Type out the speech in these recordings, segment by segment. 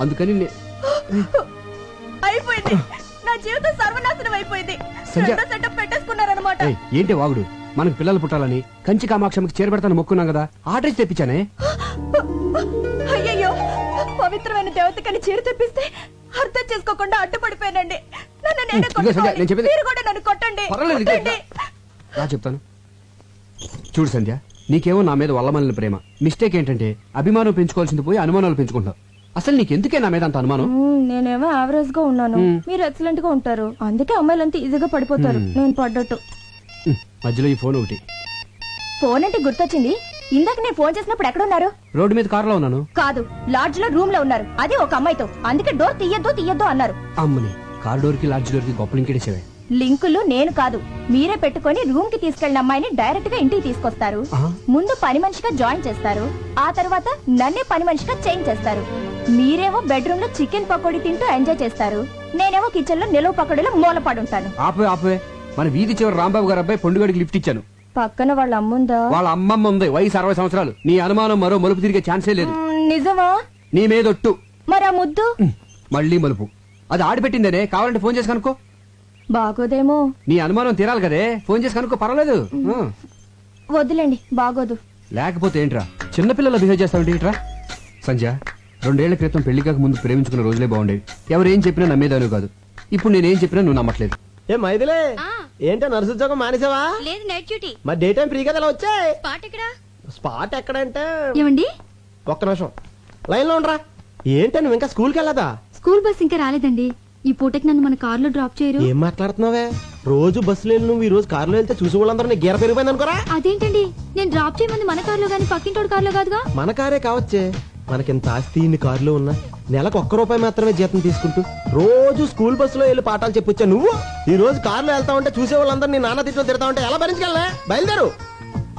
అందుకని అయిపోయింది, నా జీవితం సర్వనాశనం అయిపోయింది. సెటప్ పెట్టేసుకున్నారన్నమాట. ఏంటి వాగుడు? మనకు పిల్లలు పుట్టాలని కంచి కామాక్షమికి చేరబెడతాను మొక్కున్నాం కదా, ఆర్డర్ తెప్పించానే. అయ్యయ్యో, పవిత్రమైన దేవతకని చీర తెప్పిస్తే అర్థం చేసుకోకుండా అడ్డుపడిపోయానండి. నన్ను నేనే కొట్టుకోవాలి. మీరు కూడా నన్ను కొట్టండి. నా చెప్తాను చూడు సంధ్య, నీకేమో నా మీద వల్లమల్లిన ప్రేమ. మిస్టేక్ ఏంటంటే అభిమానం పెంచుకోవాల్సింది పోయి అనుమానాలు పెంచుకుంటావు. అసలు నీకెందుకే నా మీద అంత అనుమానం? నేనేమో యావరేజ్ గా ఉన్నాను, మీరు ఎక్సలెంట్ గా ఉంటారు. అందుకే అమ్మాయిలంతా ఈజీగా పడిపోతారు, నేను పడ్డట్టు. మధ్యలో ఈ ఫోన్ ఒకటి. ఫోన్ అంటే గుర్తొచ్చింది. ఇందాక నేను ఫోన్ చేసినప్పుడు ఎక్కడున్నారు? రోడ్డు మీద కారులో ఉన్నాను. కాదు, లాడ్జ్ లో రూమ్ లో ఉన్నారు. అది ఒక అమ్మాయితో. అందుకే డోర్ తీయద్దు అన్నారు. అమ్మని, కార్ డోర్ కి లాడ్జ్ డోర్ కి గొప్ప లింకేసేవే. లింకులు నేను కాదు, మీరే పెట్టుకొని రూమ్ కి తీసుకెళ్లిన అమ్మాయిని డైరెక్ట్ గా ఇంటికి తీసుకొస్తారు. ముందు పని మనిషిగా జాయిన్ చేస్తారు, ఆ తర్వాత నన్నే పని మనిషిగా చేంజ్ చేస్తారు. మీరేమో బెడ్రూమ్ లో చికెన్ పకోడీ తింటూ ఎంజాయ్ చేస్తారు, నేనేమో కిచెన్ లో నిలువ పకోడీలో మూలపడుంటాను. ఆపే, మన వీధి చివరి రాంబాబు గారు అబ్బాయి పొండుగడికి లిఫ్ట్ ఇచ్చాను. పక్కన వాళ్ళ అమ్ముందా? వాళ్ళ అమ్మమ్మ ఉంది, వయసు 60 సంవత్సరాలు. నీ అనుమానం మరో మలుపు తిరిగే ఛాన్సే లేదు. నిజమా? నీ మీదొట్టు. మరి ఆ ముద్దు? మళ్ళీ మలుపు. అది ఆడిపెట్టిందనే, కావాలంటే ఫోన్ చేసి కనుకో. బాగోదేమో. నీ అనుమానం తీరాలి కదే, ఫోన్ చేసి కనుకో, పర్వాలేదు. వద్దులేండి, బాగోదు. లేకపోతే ఏంట్రా చిన్నపిల్లలు బిహేవ్ చేస్తావు? సంజయ్, 2 ఏళ్ల క్రితం పెళ్లి కాక ముందు ప్రేమించుకున్న రోజులే బాగుండేవి. ఎవరేం చెప్పినా నమ్మేదాను కాదు. ఇప్పుడు నేనేం చెప్పినా నువ్వు నమ్మట్లేదు. ఏ మైదిలే, ఏంటో నర్సు ఉద్యోగం మానేసావా? లేదు, నైట్ డ్యూటీ. మరి డే టైం ఫ్రీ కదా, ఇలా వచ్చాయి. స్పాట్ ఎక్కడంటే ఏమండి, ఒక్క నిమిషం లైన్ లో ఉండరా. ఏంటో నువ్వు ఇంకా స్కూల్కి వెళ్ళదా? స్కూల్ బస్ ఇంకా రాలేదండి. ఈ పూటకి నన్ను మన కార్ లో డ్రాప్ చేయరు. ఏం మాట్లాడుతున్నావే? రోజు బస్సులో వెళ్ళి నువ్వు ఈ రోజు కారులో వెళ్తే చూసి వాళ్ళందరూ నీ గీర పెరిగిపోయింది అనుకోరా. అదేంటండి, నేను డ్రాప్ చేయమంది మన కార్ లో గానీ పక్కింటోడు కార్ లో కాదుగా. మన కారే కావచ్చే, మనకింత ఆస్తి ఇన్ని కారులో ఉన్నా నెలకు ₹1 మాత్రమే జీతం తీసుకుంటూ రోజు స్కూల్ బస్సులో వెళ్ళి పాఠాలు చెప్పొచ్చా నువ్వు? ఈ రోజు కారులో వెళ్తా ఉంటే చూసే వాళ్ళందరూ నీ నాన్న తిట్లో తిడతా ఉంటే ఎలా భరించగలనే? బయలుదేరు.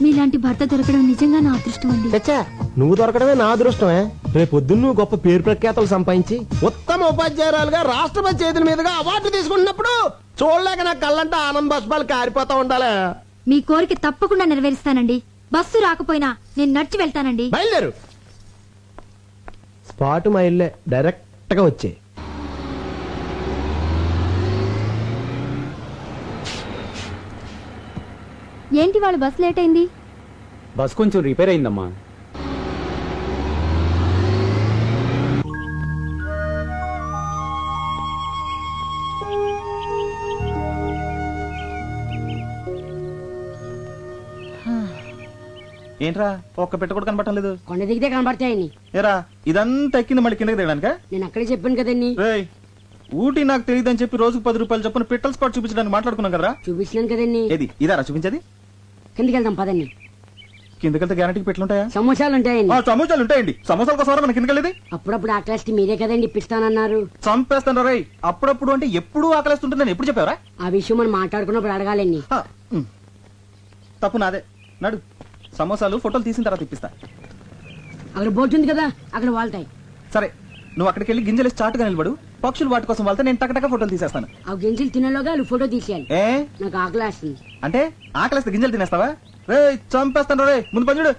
మీలాంటి భర్త దొరకడం నిజంగా నా అదృష్టం అండి. చచ్చా, నువ్వు దొరకడమే నా అదృష్టమే. రేపు పొద్దున్న నువ్వు గొప్ప పేరు ప్రఖ్యాతలు సంపాదించి ఉత్తమ ఉపాధ్యాయురాలుగా రాష్ట్రపతి చేతుల మీదుగా అవార్డు తీసుకుంటున్నప్పుడు చూడలేక నా కళ్ళంటే ఆనంద బాష్పాలు కారిపోతా ఉండాలి. మీ కోరిక తప్పకుండా నెరవేరుస్తానండి. బస్సు రాకపోయినా నేను నడిచి వెళ్తానండి. బయలుదేరు. స్పాట్ మా ఇల్లే, డైరెక్ట్ గా వచ్చే. ఏంటి వాళ్ళ బస్ లేట్ అయింది? బస్ కొంచెం రిపేర్ అయిందమ్మా. ఏంట్రా ఒక్క పెట్ట కూడా కనబడటం లేదు? కొండ దిగితే కనబడతాయని. ఏరా ఇదంతా ఎక్కింది మళ్ళీ కిందకి దిగడానికా? నేను అక్కడే చెప్పాను కదండి. ఊటీ నాకు తెలియదని చెప్పి రోజుకు ₹10 చొప్పున పిట్టల స్పాట్ చూపించడానికి మాట్లాడుకున్నాం కదరా. చూపించినాను కదండి. ఏది ఇదారా చూపించేది? కిందకి వెళ్దాం పదండి. కిందకెళ్తే గ్యారంటీకి పెట్లుంటాయా? సమోసాలు ఉంటాయండి. సమోసాలు ఉంటాయండి. సమోసాల కోసం మన కిందకెళ్ళేది. అప్పుడప్పుడు ఆకలిస్తే మీరే కదండి ఇప్పిస్తానన్నారు. చంపేస్తాను రై. అప్పుడప్పుడు అంటే ఎప్పుడు ఆకలిస్తుంటుందని ఎప్పుడు చెప్పావరా? ఆ విషయం మనం మాట్లాడుకున్నప్పుడు అడగాలండి. తప్పు నాదే. నడు, సమోసాలు ఫోటోలు తీసిన తర్వాత ఇప్పిస్తా. అక్కడ బోట్ ఉంది కదా, అక్కడ వాళ్తాయి. సరే, నువ్వు అక్కడికి వెళ్ళి గింజలు చాటుగా నిలబడు. పక్షులు వాటి కోసం వెళ్తే నేను టకటక ఫోటోలు తీసేస్తాను. ఆ గింజలు తినేలోగా వాళ్ళు ఫోటో తీసేయాలి. నాకు ఆకలి వేస్తుంది. అంటే ఆకలిస్తే గింజలు తినేస్తావా? రే చంపేస్తాను రే. ముందు పని చూడు.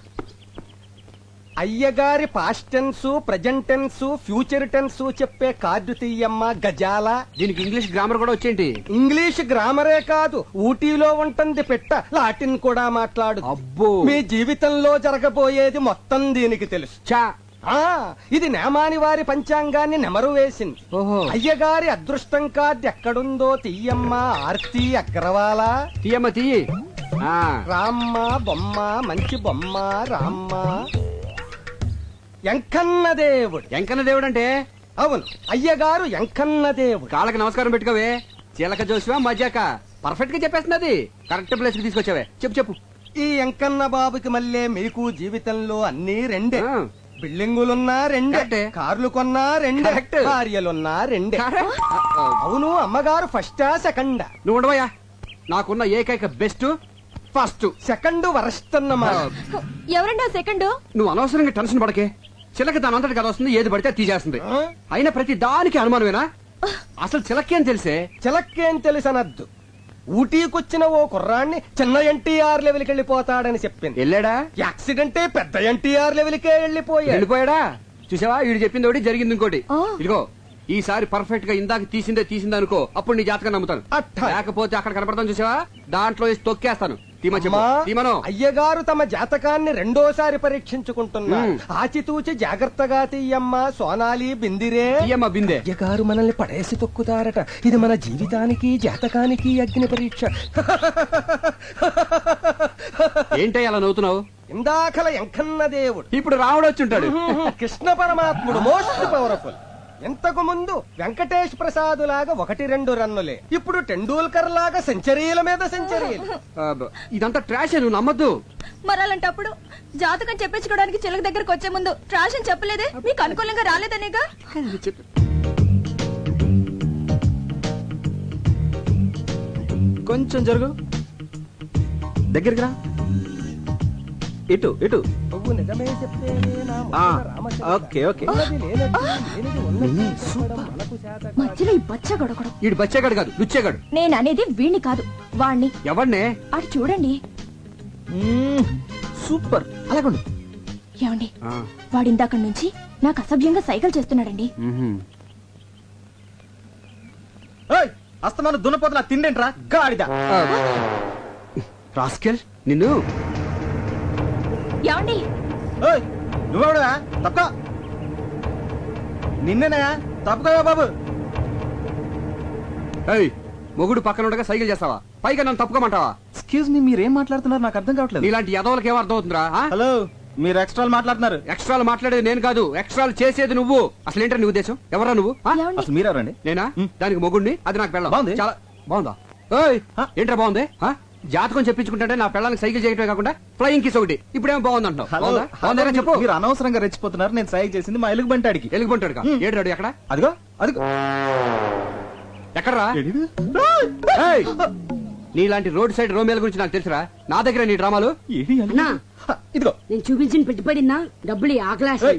అయ్యగారి past tense, present tense, future tense చెప్పే కార్డు తీయమ్మ గజాల. దీనికి ఇంగ్లీష్ గ్రామర్ కూడా వచ్చేంటి? ఇంగ్లీష్ గ్రామరే కాదు, ఊటీలో ఉంటుంది పెట్ట, లాటిన్ కూడా మాట్లాడు. అబ్బో, మీ జీవితంలో జరగబోయేది మొత్తం దీనికి తెలుసు. చా, ఇది నేమాని వారి పంచాంగాన్ని నెమరు వేసింది. ఓహో. అయ్యగారి అదృష్టం కార్డు ఎక్కడుందో తీయమ్మ ఆర్తి అగ్రవాల. తీయమ్మ తీయి. రామ్మ బొమ్మ, మంచి బొమ్మ రామ్మ. ఎంకన్న దేవుడు. ఎంకన్న దేవుడు అంటే? అవును, అయ్యగారు ఎంకన్న దేవుడు. కాళ్ళకి నమస్కారం పెట్టుకోవే. చీలక జోసివా మజాక పర్ఫెక్ట్ గా చెప్పేస్తున్నది. కరెక్ట్ ప్లేస్ కి తీసుకొచ్చావే. చెప్పు. ఈ ఎంకన్న బాబుకి మళ్ళీ మీకు జీవితంలో అన్ని రెండే. బిల్డింగులున్నా రెండే, కార్లు కొన్నా రెండే, భార్యలున్నా రెండే. అవును, అమ్మగారు ఫస్టా సెకండా? నువ్వు ఉండవయ్యా. నాకున్న ఏకైక బెస్ట్ ఫస్ట్, సెకండ్ వరస్ట్ అన్నమాట. ఎవరండి సెకండ్? నువ్వు అనవసరంగా టెన్షన్ పడకే. చిలక దానంతటి కదా వస్తుంది, ఏది పడితే తీసేస్తుంది. అయినా ప్రతి దానికి అనుమానమేనా? అసలు చిలకేం తెలిసే? చిలకేం తెలుసనద్దు. ఊటీకొచ్చిన ఓ కుర్రాన్ని చిన్న ఎన్టీఆర్ లెవెల్కి వెళ్ళిపోతాడని చెప్పింది. వెళ్ళాడా? యాక్సిడెంటే పెద్ద ఎన్టీఆర్ లెవెల్కే వెళ్ళిపోయాడా? చూసావా వీడు చెప్పింది ఒకటి జరిగింది ఇంకోటి ఆ. ఇదిగో ఈసారి పర్ఫెక్ట్ గా ఇందాక తీసిందే అనుకో అప్పుడు నీ జాతకం నమ్ముతాను అట్టా. లేకపోతే అక్కడ కనపడతాను చూసావా దాంట్లో వేసి తొక్కేస్తాను తీమా చెప్పు అమ్మా, తీమను అయ్యగారు తమ జాతకాన్ని రెండోసారి పరీక్షించుకుంటున్నారు. ఆచితూచి జాగ్రత్తగా తీయమ్మా సోనాలి బిందిరే. తీయమ్మ బిందే అయ్యగారు మనల్ని పడేసి తొక్కుతారట. ఇది మన జీవితానికి జాతకానికి అగ్ని పరీక్ష. ఏంటో అలా నవ్వుతున్నావు ఇందాకల ఎంకన్న దేవుడు ఇప్పుడు రాముడు వచ్చి ఉంటాడు కృష్ణ పరమాత్ముడు మోస్ట్ పవర్ఫుల్. ఇంతకు ముందు వెంకటేష్ ప్రసాద్ లాగా 1-2 రన్నులే. ఇప్పుడు టెండూల్కర్ లాగా సెంచరీల మీద సెంచరీలు. ఇదంతా ట్రాష్ నువ్వు నమ్మద్దు మరి అలాంటప్పుడు జాతకం చెప్పించుకోవడానికి చిలక దగ్గరకు వచ్చే ముందు ట్రాష్ అని చెప్పలేదే మీకు అనుకూలంగా రాలేదనేగా కొంచెం జరుగు, దగ్గరికి రా, ఇటు ఇటు. నువ్వు నిజమే చెప్తేనే నా ఆ, మొదల రామచంద్ర. Okay okay. ఉన్నది లేనట్టు, లేనిది ఉన్నట్టు చెప్పడం మనకు చేత మధ్యలో ఈ బచ్చ గొడగడం వీడు బచ్చేగాడు కాదు లుచ్చేగాడు నేను అనేది వీణ్ణి కాదు వాణ్ణి ఎవరినే అటు చూడండి సూపర్, అలాగండి. ఏమండి వాడిందాక నుంచి నాకు అసభ్యంగా సైకిల్ చేస్తున్నాడండి ఏయ్, అస్తమాను దున్నపోతున్నా తిండేంట్రా గాడిద. రాస్కెల్ నిన్ను ఏమండి ఏయ్, నువ్వెవడువా? తప్ప నిన్నేనా? తప్పుకోవా బాబు. ఏయ్ మొగుడు పక్కన ఉండగా సైకిల్ చేస్తావా పైగా నన్ను తప్పుకోమంటావా ఎక్స్క్యూజ్ మీ, మీరేం మాట్లాడుతున్నారు నాకు అర్థం కావట్లేదు. నీలాంటి యదవులకి ఏం అర్థం అవుతుందిరా హలో, మీరు ఎక్స్ట్రాలు మాట్లాడుతున్నారు. ఎక్స్ట్రాలు మాట్లాడేది నేను కాదు ఎక్స్ట్రాలు చేసేది నువ్వు అసలు ఏంటో నీ ఉద్దేశం ఎవరా నువ్వు ఆ? ఏమండి అసలు మీరెవరండి? నేనా దానికి మొగుడిని అది నాకు పెళ్ళం బాగుంది. చాలా బాగుందా ఏయ్ ఆ? ఏంట్రా బాగుంది ఆ? జాతకం చెప్పించుకుంటే నా పెళ్ళానికి సైకిల్ చేయటమే కాకుండా ఫ్లయింగ్ కిస్ ఒకటి ఇప్పుడేమో బాగుంది అంటున్నావు హలో, బాగుందా బాగుందా చెప్పు మీరు అనవసరంగా రెచ్చిపోతున్నారు. నేను సైకి చేసింది మా ఎలుగు బంటాడికి. ఎలుగుబంటాడు ఏడాడు ఎక్కడ అదిగో అదిగో. ఎక్కడరా ఏడిది? ఏయ్! నీలాంటి రోడ్ సైడ్ రోమేల గురించి నాకు తెలుసురా నా దగ్గర నీ డ్రామాలు ఏడి ఎలుగు? అన్నా. హ, ఇదిగో. నేను చూపించిన పెట్టుబడినా డబ్బులు ఈ ఆకలాసి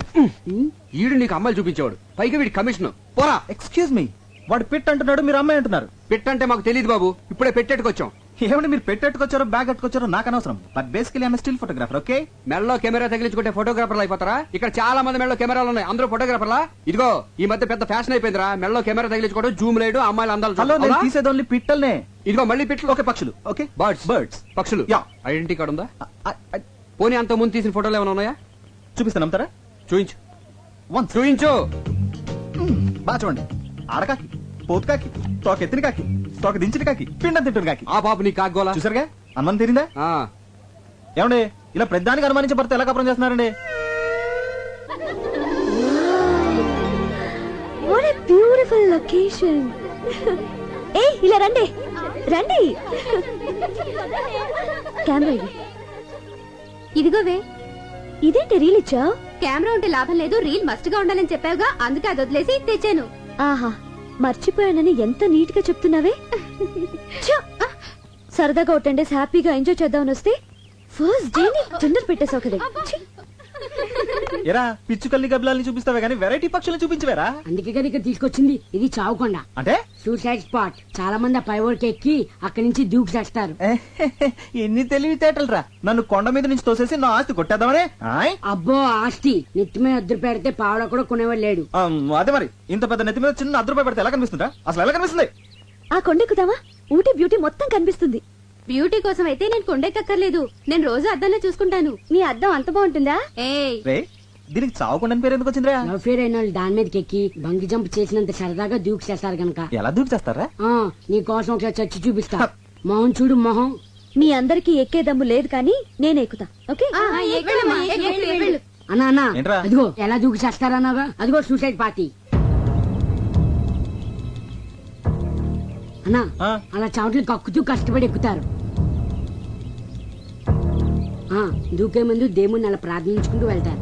ఈడు నీకు అమ్మాయిలు చూపించేవాడు పైగా వీడి కమిషన్ పోరా ఎక్స్క్యూజ్ మీ, వాడు పిట్ అంటున్నాడు, మీరు అమ్మాయి అంటున్నారు. పెట్టంటే మాకు తెలియదు బాబు ఇప్పుడే పెట్టేట్టుకొచ్చాం ఏమంటే మీరు పెట్టెట్టుకొచ్చారో బ్యాగ్ కట్టుకొచ్చారో నాకు అనవసరం. But basically I'm still photographer. Okay, మెడలో కెమెరా తగిలించుకుంటే ఫోటోగ్రాఫర్లు అయిపోతారా ఇక్కడ చాలా మంది మెడలో కెమెరాలు ఉన్నాయి అందరూ ఫోటోగ్రాఫర్లా ఇదిగో ఈ మధ్య పెద్ద ఫ్యాషన్ అయిపోయిందిరా మెడలో కెమెరా తగిలించుకోవడం జూమ్ లేడు అమ్మాయిలు అందాలు హలో, చూడడం. నేను అవునా? తీసేది ఓన్లీ పిట్టల్నే. ఇదిగో మళ్ళీ పెట్లు ఓకే, పక్షులు. Okay, birds birds. పక్షులు యా. ఐడెంటిటీ కార్డు ఉందా పోనీ అంత ముందు తీసిన ఫోటోలు ఏమైనా ఉన్నాయా చూపిస్తాను, నమ్ముతారా? చూయించు వన్స్. చూయించు బాగా చూడండి. ఆడకాకి, పోతు కాకి, తోక ఎత్తిన కాకి, తోక దించిన కాకి, పిండం తింటున్న కాకి. ఆ పాప నీ కాగోలా చూసారుగా, అనుమానం తీరిందా? ఏమండి ఇలా ప్రతిదానికి అనుమానించే భర్త ఎలా కపరం చేస్తున్నారండి? What a beautiful location. ఏ ఇలా రండి రండి కెమెరా ఇది ఇదిగోవే ఇదేంటి రీల్ ఇచ్చా కెమెరా ఉంటే లాభం లేదు రీల్ మస్ట్ గా ఉండాలని చెప్పావుగా అందుకే అది వదిలేసి తెచ్చాను ఆహా మర్చిపోయానని ఎంత నీట్ గా చెప్తున్నావే ఛ! సరదాగా ఒక 10 days హ్యాపీగా ఎంజాయ్ చేద్దామని వస్తే ఫస్ట్ డే తొందర పెట్టేసావు కదా ఛీ! ఎరా పిచ్చుకల్ని గబ్బలాల్ని చూపిస్తావే కానీ వెరైటీ పక్షులను చూపించవేరా? అందుకే కదా ఇక్కడ తీసుకొచ్చింది. ఇది చావుకొండ, అంటే సూసైడ్ స్పాట్. చాలా మంది ఆ పై ఊరికి ఎక్కి అక్కడి నుంచి దూకి చేస్తారు. ఎన్ని తెలివితేటలు రా, నన్ను కొండ మీద నుంచి తోసేసి నా ఆస్తి కొట్టేద్దామనే. ఆయ్? అబ్బో ఆస్తి నెత్తి మీద అద్దరు పెడితే పావడ కూడా కొనేవాడు లేడు. అదే మరి, ఇంత పెద్ద నెత్తి మీద చిన్న ₹1 పెడితే ఎలా కనిపిస్తుందా? అసలు ఎలా కనిపిస్తుంది? ఆ కొండెక్కుదామా ఊటీ బ్యూటీ మొత్తం కనిపిస్తుంది బ్యూటీ కోసం అయితే నేను కొండెక్కర్లేదు నేను రోజు అద్దంలో చూసుకుంటాను నీ అద్దం అంత బాగుంటుందా ఏయ్ రే, దీనికి చావకుండా పేరు ఎందుకు వచ్చిందిరా? లవ్ ఫేర్ అయిన వాళ్ళు దాని మీదకి ఎక్కి బంగి జంప్ చేసినంత సరదాగా దూకి చేస్తారు గనక. ఎలా దూకి చేస్తారా? నీ కోసం ఒకసారి చచ్చి చూపిస్తా. మొహం చూడు మొహం. మీ అందరికి ఎక్కే దమ్ము లేదు కానీ నేను ఎక్కుతా ఓకే అన్నా అన్నా ఏంట్రా? అదిగో ఎలా దూకి చేస్తారన్నాగా, అదిగో సూసైడ్ పార్టీ. అన్నా ఆ. అలా చవట్లు కక్కుతూ కష్టపడి ఎక్కుతారు. దూకే ముందు దేవుణ్ణి అలా ప్రార్థించుకుంటూ వెళ్తారు.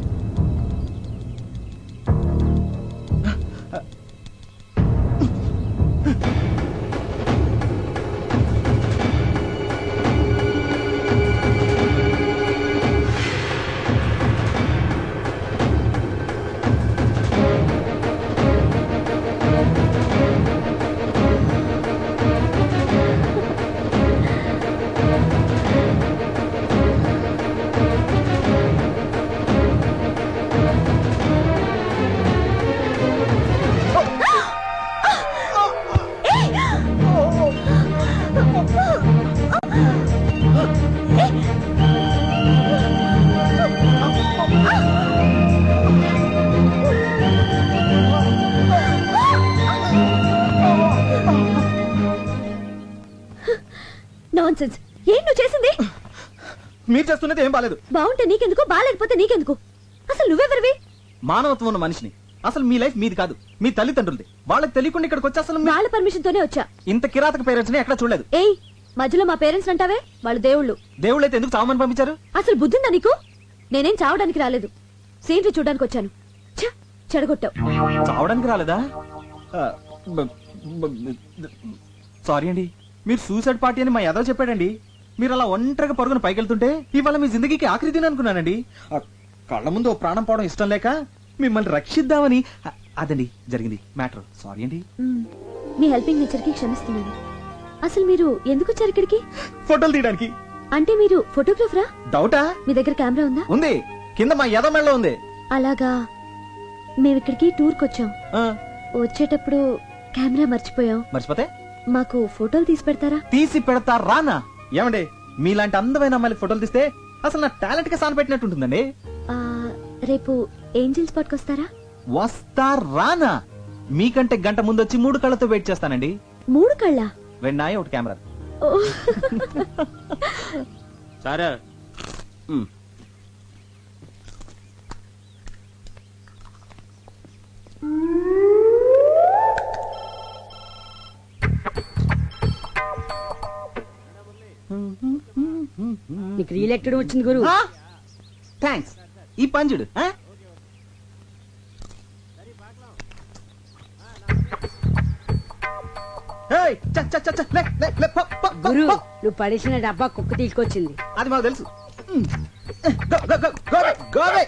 Non sense. ఏం నువ్వు చేసింది? మీరు చేస్తున్నది ఏం బాలేదు. బాగుంటే నీకెందుకు, బాగాలేకపోతే నీకెందుకు? అసలు నువ్వెవరివి? మానవత్వం ఉన్న మనిషిని. అసలు మీ లైఫ్ మీది కాదు, మీ తల్లిదండ్రులది. వాళ్ళకి తెలియకుండా ఇక్కడికి వచ్చి అసలు వాళ్ళ పర్మిషన్ తోనే వచ్చా. ఇంత కిరాతక పేరెంట్స్ ని ఎక్కడ చూడలేదు. ఏయ్, మధ్యలో మా పేరెంట్స్ అంటావే, వాళ్ళు దేవుళ్ళు. దేవుళ్ళైతే ఎందుకు చావమని పంపించారు? అసలు బుద్ధిందా నీకు? నేనేం చావడానికి రాలేదు, సీనరీ చూడడానికి వచ్చాను. ఛ, చెడగొట్టావు. చావడానికి రాలేదా? సారీ అండి, మీరు సూసైడ్ పార్టీ అని మా యాదవ్ చెప్పాడండి. మీరు అలా ఒంటరిగా పరుగున పైకెళ్తుంటే ఇవాళ మీ జిందగీకి ఆఖరి దిన అనుకున్నానండి. కళ్ళ ముందు ఓ ప్రాణం పోవడం ఇష్టం లేక మిమ్మల్ని రక్షిద్దామని. అదండి జరిగింది మ్యాటర్. సారీ అండి. మీ హెల్పింగ్ నేచర్ కి క్షమిస్తున్నాను. అసలు మీరు ఎందుకు వచ్చారు ఇక్కడికి? ఫోటోలు తీయడానికి. అంటే మీరు ఫోటోగ్రాఫరా? డౌటా? మీ దగ్గర కెమెరా ఉందా? ఉంది, కింద మా యాదవ్ మెడలో ఉంది. అలాగా. మేము ఇక్కడికి టూర్కి వచ్చాం. ఆ, వచ్చేటప్పుడు కెమెరా మర్చిపోయాం. మర్చిపోతే మాకు ఫోటోలు తీసి పెడతారా? తీసి పెడతా రానా? ఏమండి, మీలాంటి అందమైన అమ్మాయిలు ఫోటోలు తీస్తే అసలు నా టాలెంట్ కి సాన పెట్టినట్టు ఉంటుందండి. ఆ, రేపు ఏంజిల్ స్పాట్ కి వస్తారా? వస్తా రానా? మీకంటే గంట ముందు వచ్చి 3 కళ్ళతో వెయిట్ చేస్తానండి. 3 కళ్ళ? వెన్నాయి ఒకటి కెమెరా. సరే. నీకు రీఎలెక్టెడ్ వచ్చింది గురు. థ్యాంక్స్. ఈ పంజుడు గురు, నువ్వు పడేసిన డబ్బా కుక్క తీసుకొచ్చింది. అది మాకు తెలుసు. Go, go, go, go away, go away.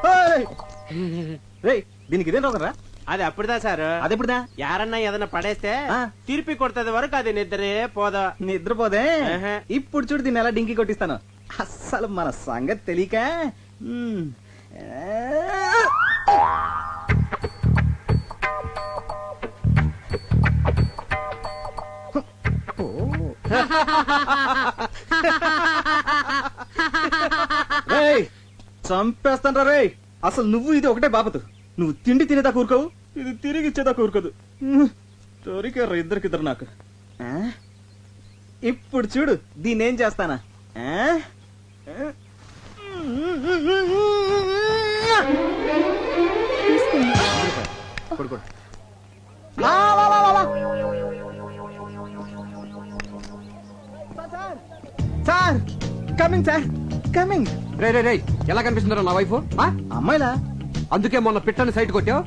Hey! రేయ్, దీనికి ఇదేం రోగరా? అది అప్పుడుదా సార్. అది ఎప్పుడుదా? యారన్నా ఏదన్నా పడేస్తే ఆ. తిరిపి కొడుతుంది వరకు అది నిద్రే పోదా. నిద్రపోదే. ఆహా. ఇప్పుడు చూడు దీన్ని ఎలా డింకి కొట్టిస్తాను. అస్సలు మన సంగతి తెలియక. చంపేస్తాను రే. అసలు నువ్వు ఇది ఒకటే బాపతు. నువ్వు తిండి తినేదా కూరుకోవు, ఇది తిరిగి ఇచ్చేదా కూరుకోదు. దొరికారు ఇద్దరికిద్దరు నాకు. ఆ? ఇప్పుడు చూడు దీన్ని ఏం చేస్తానా. ఆ? కొడు, కొడు. లా, లా, లా, లా, లా. Sir coming, sir coming. రే రే రే, ఎలా కనిపిస్తుందో నా వైఫ్? అమ్మాయిలా? అందుకే మొన్న పిట్టని సైట్ కొట్టావు,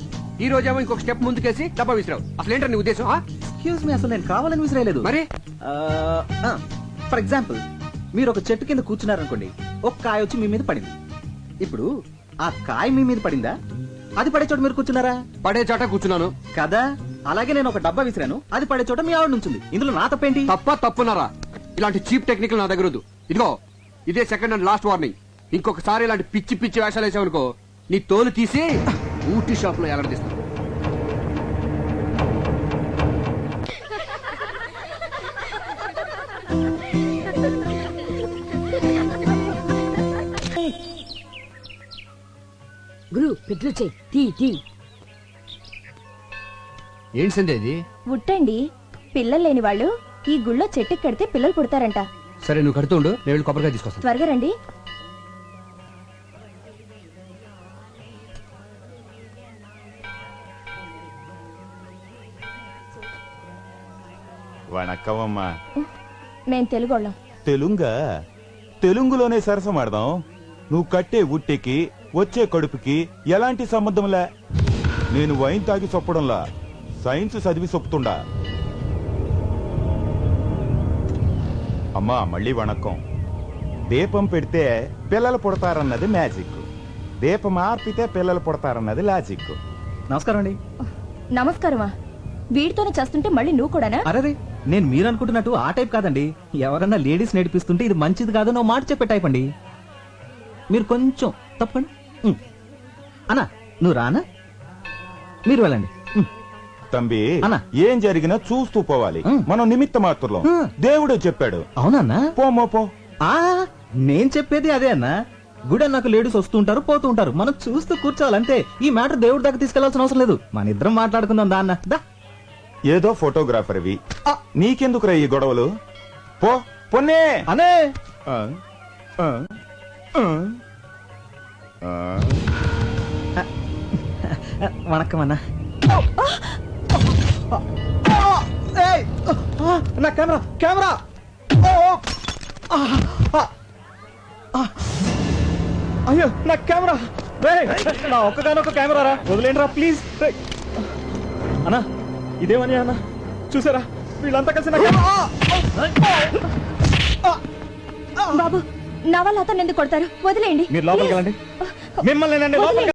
ఈ రోజేమో ఇంకొక స్టెప్ ముందుకేసి డబ్బా విసిరావు. అసలు ఏంటో నీ ఉద్దేశం? ఎక్స్క్యూజ్ మీ, అసలు నేను కావాలని విసిరేయలేదు. మరి ఫర్ ఎగ్జాంపుల్, మీరు ఒక చెట్టు కింద కూర్చున్నారనుకోండి, ఒక కాయ వచ్చి మీ మీద పడింది. ఇప్పుడు ఆ కాయ మీ మీద పడిందా, అది పడే చోట మీరు కూర్చున్నారా? పడే చాట కూర్చున్నాను కదా. అలాగే నేను ఒక డబ్బా విసిరాను, అది పడే చోట మీ ఆవిడ నుంచింది. ఇందులో నా తప్పేంటి? తప్పున్నారా? ఇలాంటి చీప్ టెక్నిక్ నా దగ్గర వద్దు. ఇదిగో, ఇదే సెకండ్ అండ్ లాస్ట్ వార్నింగ్. ఇంకొకసారి ఇలాంటి పిచ్చి పిచ్చి వేషాలు వేసావనుకో, నీ తోలు తీసి ఊటీ షాప్ లో ఎలాడదీస్తాను. గురు, పెట్లు చెయ్యి. తీ. ఏంటి సంధ్య ఇది? ఉట్టండి. పిల్లలు లేని వాళ్ళు ఈ గుళ్ళో చెట్టుకి కడితే పిల్లలు పుడతారంట. సరే, నువ్వు కడుతూ ఉండు, నేను వెళ్ళి కొబ్బరికాయ తీసుకొస్తాను. త్వరగా రండి. వణక్కమమ్మా. మేం తెలుగోళ్ళం. తెలుంగా? తెలుగులోనే సరసమాడదాం. నువ్వు కట్టే ఉట్టికి వచ్చే కడుపుకి ఎలాంటి సంబంధంలే. నేను వైన్ తాగి చొప్పడంలా, సైన్స్ చదివి చొప్పుతుండా. అమ్మా మళ్ళీ వణక్కం. దీపం పెడితే పిల్లలు పుడతారన్నది మ్యాజిక్, దీపం ఆర్పితే పిల్లలు పుడతారన్నది లాజిక్. నమస్కారం అండి. నమస్కారమా? వీడితోనే చేస్తుంటే మళ్ళీ నువ్వు కూడానా? అరే, నేను మీరు అనుకుంటున్నట్టు ఆ టైప్ కాదండి. ఎవరన్నా లేడీస్ నడిపిస్తుంటే ఇది మంచిది కాదు నువ్వు మాట చెప్పే టైప్ అండి. మీరు కొంచెం తప్పండి. అన్నా నువ్వు రానా? మీరు వెళ్ళండి. తంబి, అన్న. ఏం జరిగినా చూస్తూ పోవాలి. మనం నిమిత్త మాత్రం. దేవుడే చెప్పాడు. అవునన్నా? పో. నేను చెప్పేది అదే అన్నా. గుడి అన్నాక లేడీస్ వస్తూ ఉంటారు, పోతూ ఉంటారు. మనం చూస్తూ కూర్చోవాలంతే. ఈ మ్యాటర్ దేవుడి దాకా తీసుకెళ్లాల్సిన అవసరం లేదు. మన ఇద్దరం మాట్లాడుకుందాం దా అన్న. దా ఏదో ఫోటోగ్రాఫర్వి నీకెందుకురా ఈ గొడవలు పో పొన్నే అనే ఆ, ఆ, ఆ, ఆ. వణకం అన్న నా కెమెరా కెమెరా అయ్యో నా కెమెరా నా ఒక్కగానొక్క కెమెరా రా వదిలేండి రా ప్లీజ్ అన్నా ఇదేమని అన్న చూసారా వీళ్ళంతా కలిసి నా బాబు నా వల్ల అతను ఎందుకు కొడతారు వదిలేయండి మీరు లోపలికి వెళ్ళండి మిమ్మల్ని లోపలికి